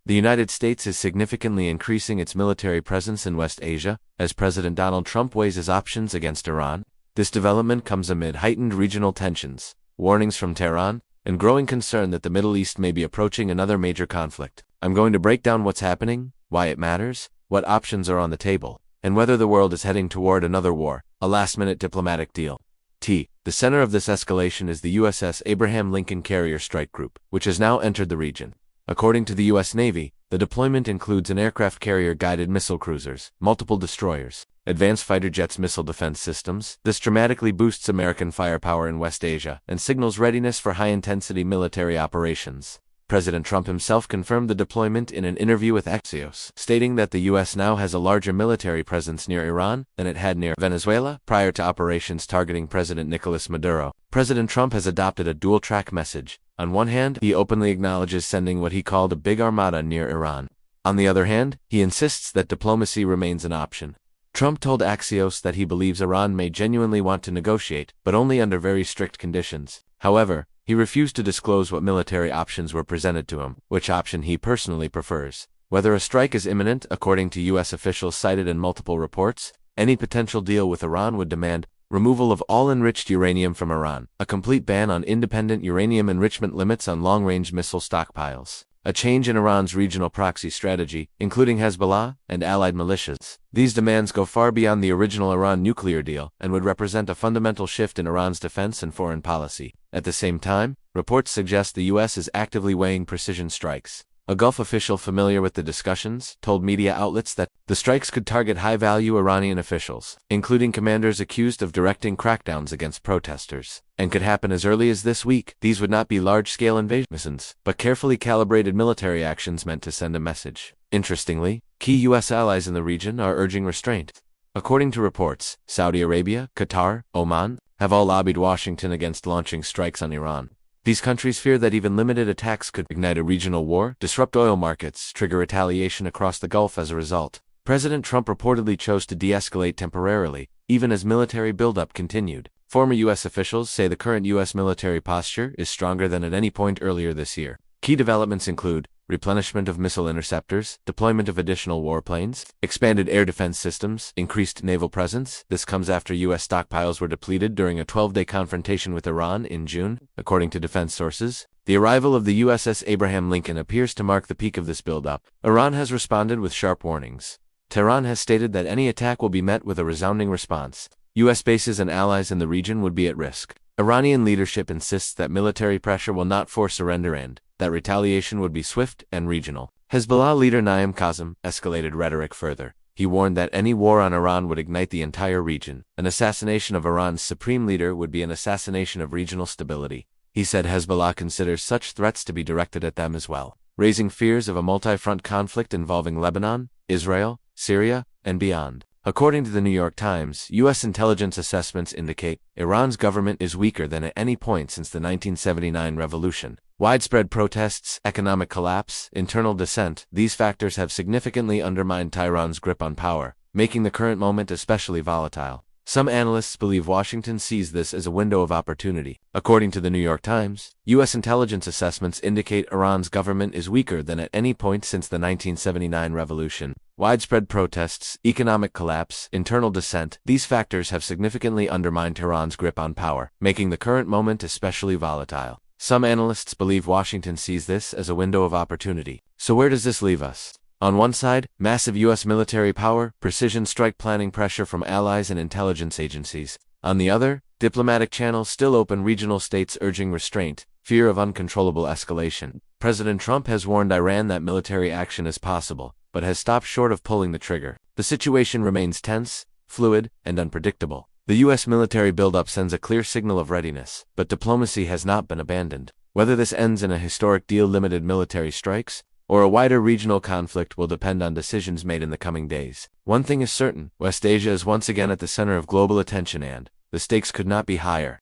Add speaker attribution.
Speaker 1: The United States is significantly increasing its military presence in West Asia, as President Donald Trump weighs his options against Iran. This development comes amid heightened regional tensions, warnings from Tehran, and growing concern that the Middle East may be approaching another major conflict. I'm going to break down what's happening, why it matters, what options are on the table, and whether the world is heading toward another war, a last-minute diplomatic deal. The center of this escalation is the USS Abraham Lincoln carrier strike group, which has now entered the region. According to the U.S. Navy, the deployment includes an aircraft carrier guided missile cruisers, multiple destroyers, advanced fighter jets, missile defense systems. This dramatically boosts American firepower in West Asia and signals readiness for high-intensity military operations. President Trump himself confirmed the deployment in an interview with Axios, stating that the U.S. now has a larger military presence near Iran than it had near Venezuela prior to operations targeting President Nicolas Maduro. President Trump has adopted a dual-track message. On one hand, he openly acknowledges sending what he called a big armada near Iran. On the other hand, he insists that diplomacy remains an option. Trump told Axios that he believes Iran may genuinely want to negotiate, but only under very strict conditions. However, he refused to disclose what military options were presented to him, which option he personally prefers. Whether a strike is imminent, according to U.S. officials cited in multiple reports, any potential deal with Iran would demand removal of all enriched uranium from Iran, a complete ban on independent uranium enrichment limits on long-range missile stockpiles, a change in Iran's regional proxy strategy, including Hezbollah and allied militias. These demands go far beyond the original Iran nuclear deal and would represent a fundamental shift in Iran's defense and foreign policy. At the same time, reports suggest the U.S. is actively weighing precision strikes. A Gulf official familiar with the discussions told media outlets that the strikes could target high-value Iranian officials, including commanders accused of directing crackdowns against protesters, and could happen as early as this week. These would not be large-scale invasions, but carefully calibrated military actions meant to send a message. Interestingly, key U.S. allies in the region are urging restraint. According to reports, Saudi Arabia, Qatar, Oman have all lobbied Washington against launching strikes on Iran. These countries fear that even limited attacks could ignite a regional war, disrupt oil markets, trigger retaliation across the Gulf as a result. President Trump reportedly chose to de-escalate temporarily, even as military buildup continued. Former U.S. officials say the current U.S. military posture is stronger than at any point earlier this year. Key developments include replenishment of missile interceptors, deployment of additional warplanes, expanded air defense systems, increased naval presence. This comes after U.S. stockpiles were depleted during a 12-day confrontation with Iran in June, according to defense sources. The arrival of the USS Abraham Lincoln appears to mark the peak of this buildup. Iran has responded with sharp warnings. Tehran has stated that any attack will be met with a resounding response. U.S. bases and allies in the region would be at risk. Iranian leadership insists that military pressure will not force surrender and that retaliation would be swift and regional. Hezbollah leader Naim Qassem escalated rhetoric further. He warned that any war on Iran would ignite the entire region. An assassination of Iran's supreme leader would be an assassination of regional stability. He said Hezbollah considers such threats to be directed at them as well, raising fears of a multi-front conflict involving Lebanon, Israel, Syria, and beyond. According to the New York Times, U.S. intelligence assessments indicate Iran's government is weaker than at any point since the 1979 revolution. Widespread protests, economic collapse, internal dissent, these factors have significantly undermined Tehran's grip on power, making the current moment especially volatile. Some analysts believe Washington sees this as a window of opportunity. According to the New York Times, U.S. intelligence assessments indicate Iran's government is weaker than at any point since the 1979 revolution. Widespread protests, economic collapse, internal dissent, these factors have significantly undermined Tehran's grip on power, making the current moment especially volatile. Some analysts believe Washington sees this as a window of opportunity. So where does this leave us? On one side, massive U.S. military power, precision strike planning pressure from allies and intelligence agencies. On the other, diplomatic channels still open, regional states urging restraint, fear of uncontrollable escalation. President Trump has warned Iran that military action is possible, but has stopped short of pulling the trigger. The situation remains tense, fluid, and unpredictable. The U.S. military buildup sends a clear signal of readiness, but diplomacy has not been abandoned. Whether this ends in a historic deal, limited military strikes, or a wider regional conflict will depend on decisions made in the coming days. One thing is certain, West Asia is once again at the center of global attention and the stakes could not be higher.